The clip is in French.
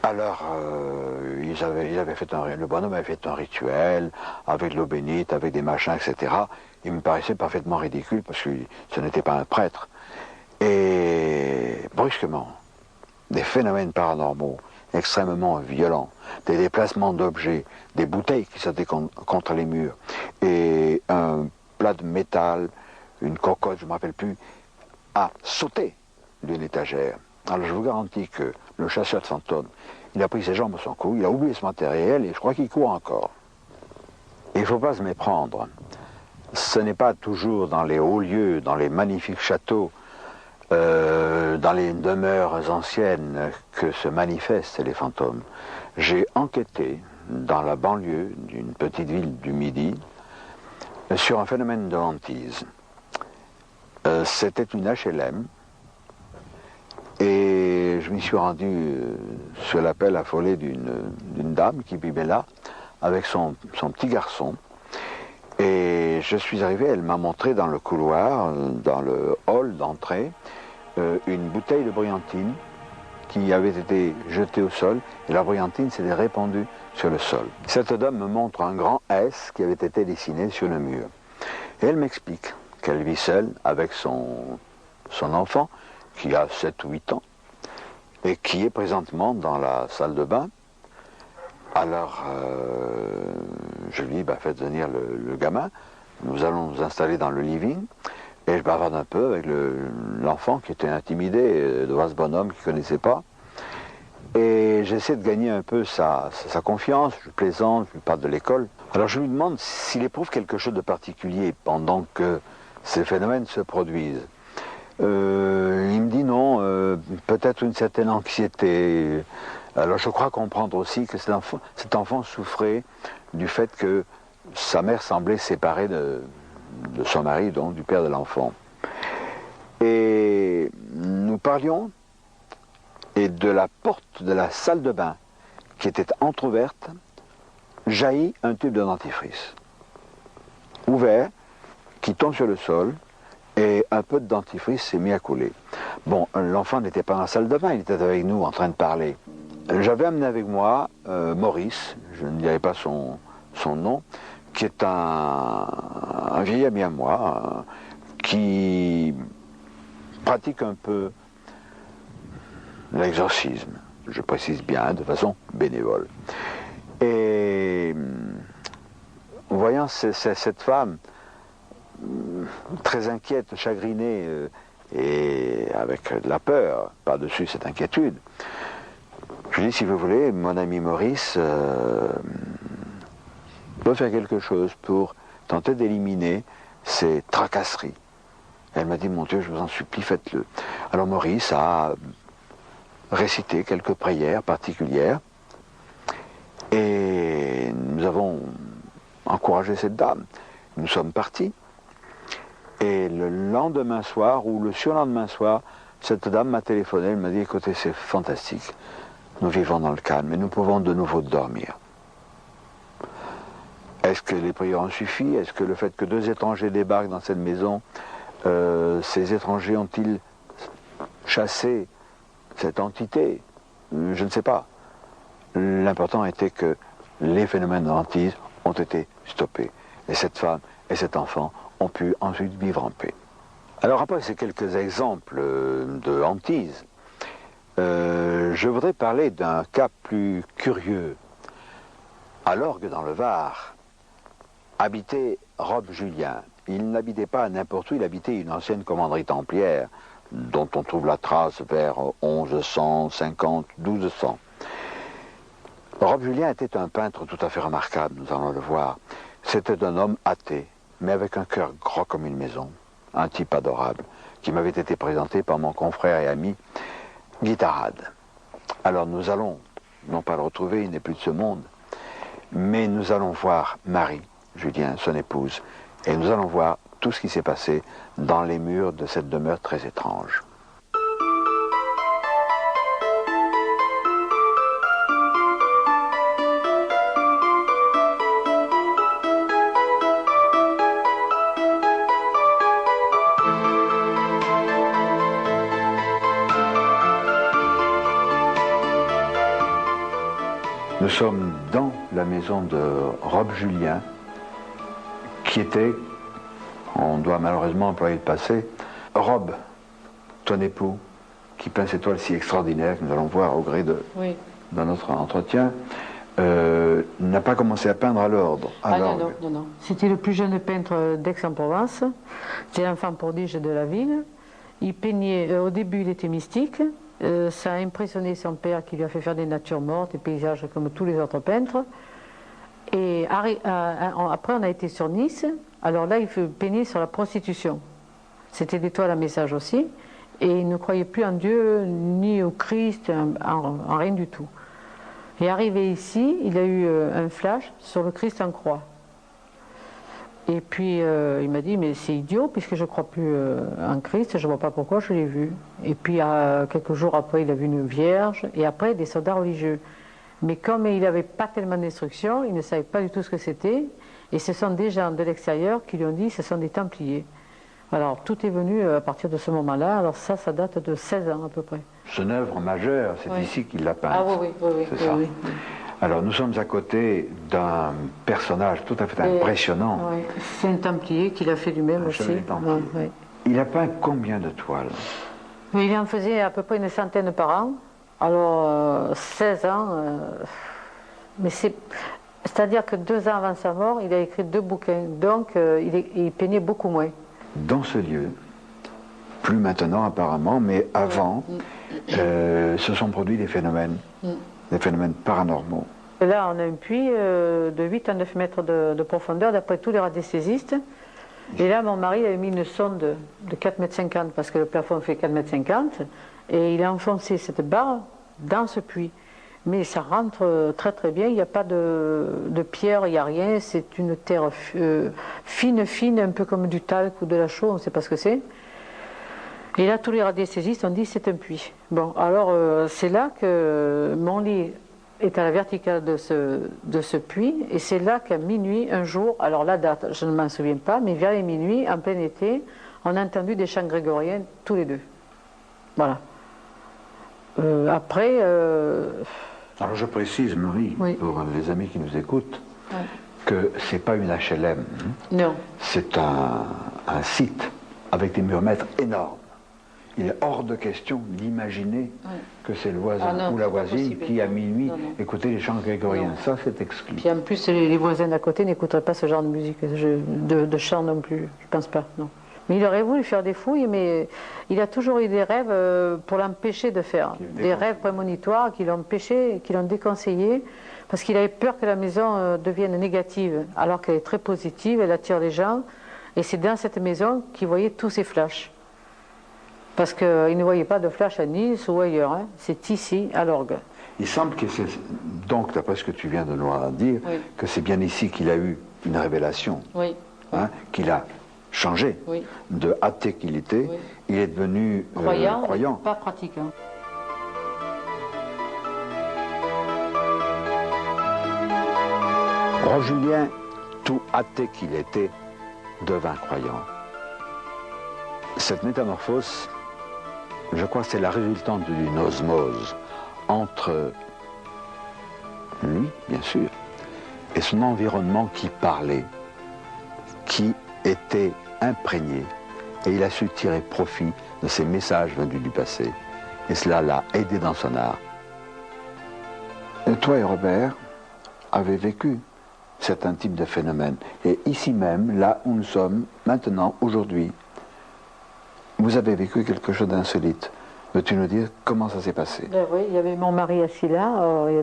Alors, ils avaient fait le bonhomme avait fait un rituel avec l'eau bénite, avec des machins, etc. Il me paraissait parfaitement ridicule parce que ce n'était pas un prêtre. Et brusquement, des phénomènes paranormaux extrêmement violents, des déplacements d'objets, des bouteilles qui sautaient contre les murs, et un plat de métal, une cocotte, je ne me rappelle plus, a sauté d'une étagère. Alors je vous garantis que le chasseur de fantômes, il a pris ses jambes à son cou, il a oublié ce matériel et je crois qu'il court encore. Il ne faut pas se méprendre. Ce n'est pas toujours dans les hauts lieux, dans les magnifiques châteaux, dans les demeures anciennes que se manifestent les fantômes. J'ai enquêté dans la banlieue d'une petite ville du Midi sur un phénomène de hantise. C'était une HLM et je m'y suis rendu sur l'appel affolé d'une dame qui vivait là avec son petit garçon. Et je suis arrivé, elle m'a montré dans le couloir, dans le hall d'entrée, une bouteille de brillantine qui avait été jetée au sol et la brillantine s'était répandue sur le sol. Cette dame me montre un grand S qui avait été dessiné sur le mur. Et elle m'explique qu'elle vit seule avec son enfant qui a 7 ou 8 ans et qui est présentement dans la salle de bain. Alors, je lui dis, faites venir le gamin, nous allons nous installer dans le living, et je bavarde un peu avec l'enfant qui était intimidé devant ce bonhomme qu'il ne connaissait pas. Et j'essaie de gagner un peu sa confiance, je plaisante, je lui parle de l'école. Alors je lui demande s'il éprouve quelque chose de particulier pendant que ces phénomènes se produisent. Il me dit non, peut-être une certaine anxiété. Alors je crois comprendre aussi que cet enfant souffrait du fait que sa mère semblait séparée de son mari, donc du père de l'enfant. Et nous parlions, et de la porte de la salle de bain, qui était entr'ouverte, jaillit un tube de dentifrice. Ouvert, qui tombe sur le sol, et un peu de dentifrice s'est mis à couler. Bon, l'enfant n'était pas dans la salle de bain, il était avec nous en train de parler. J'avais amené avec moi Maurice, je ne dirai pas son nom, qui est un vieil ami à moi, qui pratique un peu l'exorcisme, je précise bien, de façon bénévole. Et voyant cette femme très inquiète, chagrinée, et avec de la peur par-dessus cette inquiétude, je lui dis, si vous voulez, mon ami Maurice peut faire quelque chose pour tenter d'éliminer ces tracasseries. Elle m'a dit, mon Dieu, je vous en supplie, faites-le. Alors Maurice a récité quelques prières particulières et nous avons encouragé cette dame. Nous sommes partis et le lendemain soir ou le surlendemain soir, cette dame m'a téléphoné, elle m'a dit, écoutez, c'est fantastique, nous vivons dans le calme et nous pouvons de nouveau dormir. Est-ce que les prières ont suffi? Est-ce que le fait que 2 étrangers débarquent dans cette maison, ces étrangers ont-ils chassé cette entité? Je ne sais pas. L'important était que les phénomènes de hantise ont été stoppés. Et cette femme et cet enfant ont pu ensuite vivre en paix. Alors après ces quelques exemples de hantise, je voudrais parler d'un cas plus curieux. À l'Orgue dans le Var, habitait Rob Julien. Il n'habitait pas n'importe où, il habitait une ancienne commanderie templière, dont on trouve la trace vers 1150, 1200. Rob Julien était un peintre tout à fait remarquable, nous allons le voir. C'était un homme athée, mais avec un cœur gros comme une maison, un type adorable, qui m'avait été présenté par mon confrère et ami Guy Tarade. Alors nous allons, non pas le retrouver, il n'est plus de ce monde, mais nous allons voir Marie, Julien, son épouse, et nous allons voir tout ce qui s'est passé dans les murs de cette demeure très étrange. Nous sommes dans la maison de Rob Julien, qui était, on doit malheureusement employer le passé, Rob, ton époux, qui peint cette toile si extraordinaire que nous allons voir au gré de notre entretien, n'a pas commencé à peindre à l'ordre. Non. C'était le plus jeune peintre d'Aix-en-Provence. C'était l'enfant prodige de la ville. Il peignait, au début il était mystique. Ça a impressionné son père qui lui a fait faire des natures mortes, des paysages comme tous les autres peintres. Et après on a été sur Nice. Alors là il peignait sur la prostitution. C'était des toiles à message aussi. Et il ne croyait plus en Dieu, ni au Christ, en rien du tout. Et arrivé ici, il a eu un flash sur le Christ en croix. Et puis il m'a dit, mais c'est idiot, puisque je ne crois plus en Christ, je ne vois pas pourquoi je l'ai vu. Et puis quelques jours après, il a vu une vierge, et après des soldats religieux. Mais comme il n'avait pas tellement d'instructions, il ne savait pas du tout ce que c'était. Et ce sont des gens de l'extérieur qui lui ont dit, ce sont des Templiers. Alors tout est venu à partir de ce moment-là, alors ça date de 16 ans à peu près. Son œuvre majeure, c'est ici qu'il l'a peinte. Ah oui. C'est ça. Oui. Alors nous sommes à côté d'un personnage tout à fait impressionnant. Oui. C'est un Templier qu'il a fait lui-même aussi. Oui. Il a peint combien de toiles? Il en faisait à peu près une centaine par an. Alors 16 ans, mais c'est-à-dire que 2 ans avant sa mort, il a écrit 2 bouquins, donc il peignait beaucoup moins. Dans ce lieu, plus maintenant apparemment, mais avant, se sont produits des phénomènes paranormaux. Et là, on a un puits de 8 à 9 mètres de profondeur, d'après tous les radiesthésistes. Et là, mon mari avait mis une sonde de 4,50 m, parce que le plafond fait 4,50 m, et il a enfoncé cette barre dans ce puits. Mais ça rentre très très bien, il n'y a pas de pierre, il n'y a rien, c'est une terre fine, un peu comme du talc ou de la chaux, on ne sait pas ce que c'est. Et là, tous les radiesthésistes ont dit c'est un puits. Bon, alors c'est là que mon lit est à la verticale de ce puits, et c'est là qu'à minuit, un jour, alors la date, je ne m'en souviens pas, mais vers les minuit, en plein été, on a entendu des chants grégoriens tous les deux. Voilà. Après... Alors je précise, Marie, pour les amis qui nous écoutent, que ce n'est pas une HLM. Non. C'est un site avec des murmètres énormes. Il est hors de question d'imaginer que c'est le voisin ou la voisine qui, à minuit, écoutait les chants grégoriens. Ça, c'est exclu. Puis en plus, les voisins d'à côté n'écouteraient pas ce genre de musique, de chant non plus. Je ne pense pas, non. Mais il aurait voulu faire des fouilles, mais il a toujours eu des rêves pour l'empêcher de faire. Des rêves prémonitoires qui l'ont empêché, qui l'ont déconseillé, parce qu'il avait peur que la maison devienne négative, alors qu'elle est très positive, elle attire les gens. Et c'est dans cette maison qu'il voyait tous ces flashs. Parce qu'il ne voyait pas de flash à Nice ou ailleurs, hein. C'est ici, à l'orgue. Il semble que c'est, donc d'après ce que tu viens de nous dire, que c'est bien ici qu'il a eu une révélation, qu'il a changé de athée qu'il était, il est devenu croyant. Pas pratiquant. Rob Julien, tout athée qu'il était, devint croyant. Cette métamorphose, je crois que c'est la résultante d'une osmose entre lui, bien sûr, et son environnement qui parlait, qui était imprégné, et il a su tirer profit de ces messages venus du passé, et cela l'a aidé dans son art. Et toi et Robert avez vécu certains types de phénomènes, et ici même, là où nous sommes, maintenant, aujourd'hui, vous avez vécu quelque chose d'insolite. Veux-tu nous dire comment ça s'est passé? Oui, il y avait mon mari assis là, il y a